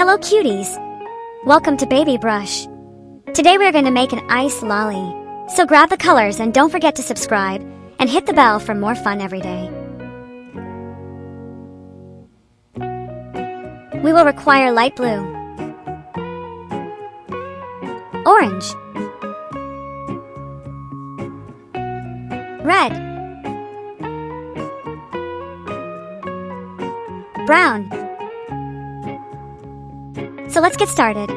Hello cuties! Welcome to BabyBrush. Today we're going to make an ice lolly. So grab the colors and don't forget to subscribe and hit the bell for more fun every day. We will require light blue, orange, red, brown. So let's get started.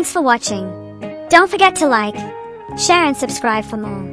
Thanks for watching. Don't forget to like, share and subscribe for more.